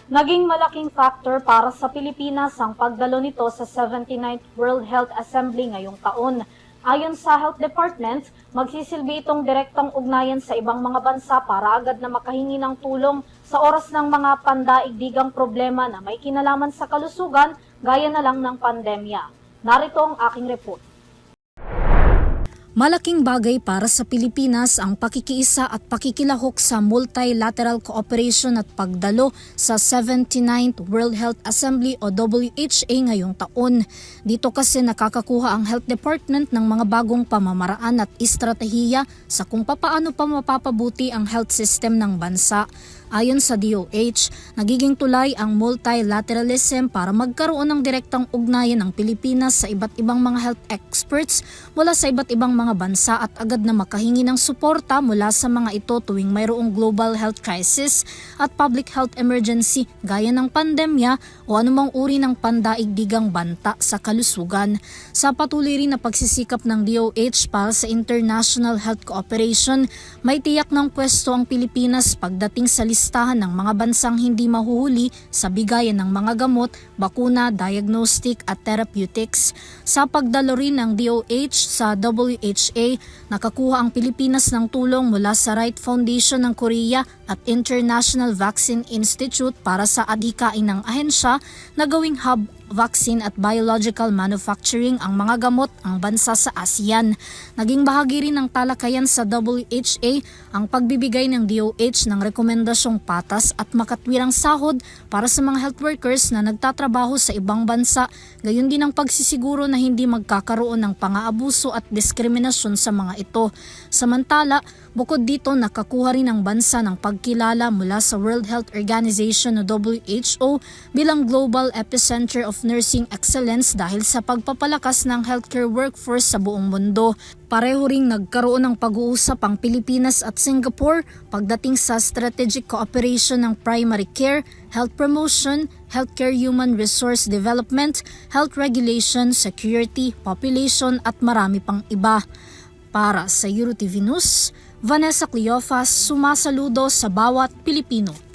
Naging malaking factor para sa Pilipinas ang pagdalo nito sa 79th World Health Assembly ngayong taon. Ayon sa Health Department, magsisilbi itong direktang ugnayan sa ibang mga bansa para agad na makahingi ng tulong sa oras ng mga pandaigdigang problema na may kinalaman sa kalusugan gaya na lang ng pandemya. Narito ang aking report. Malaking bagay para sa Pilipinas ang pakikiisa at pakikilahok sa multilateral cooperation at pagdalo sa 79th World Health Assembly o WHA ngayong taon. Dito kasi nakakakuha ang Health Department ng mga bagong pamamaraan at estratehiya sa kung papaano pa mapapabuti ang health system ng bansa. Ayon sa DOH, nagiging tulay ang multilateralism para magkaroon ng direktang ugnayan ng Pilipinas sa iba't ibang mga health experts mula sa iba't ibang mga bansa at agad na makahingi ng suporta mula sa mga ito tuwing mayroong global health crisis at public health emergency gaya ng pandemya o anumang uri ng pandaigdigang banta sa kalusugan. Sa patuloy rin na pagsisikap ng DOH para sa international health cooperation, may tiyak ng pwesto ang Pilipinas pagdating sa listahan ng mga bansang hindi mahuhuli sa bigayan ng mga gamot, bakuna, diagnostic at therapeutics. Sa pagdalo rin ng DOH sa WHA, nakakuha ang Pilipinas ng tulong mula sa Wright Foundation ng Korea at International Vaccine Institute para sa adhikain ng ahensya na gawing hub vaccine at biological manufacturing ang mga gamot ang bansa sa ASEAN. Naging bahagi rin ng talakayan sa WHA ang pagbibigay ng DOH ng rekomendasyong patas at makatwirang sahod para sa mga health workers na nagtatrabaho sa ibang bansa, gayon din ang pagsisiguro na hindi magkakaroon ng pang-aabuso at diskriminasyon sa mga ito. Samantala, bukod dito nakakuha rin ang bansa ng pagkilala mula sa World Health Organization o WHO bilang global epicenter of nursing excellence dahil sa pagpapalakas ng healthcare workforce sa buong mundo. Pareho ring nagkaroon ng pag-uusap ang Pilipinas at Singapore pagdating sa strategic cooperation ng primary care, health promotion, healthcare human resource development, health regulation, security, population at marami pang iba. Para sa EuroTV News, Vanessa Cleofas, sumasaludo sa bawat Pilipino.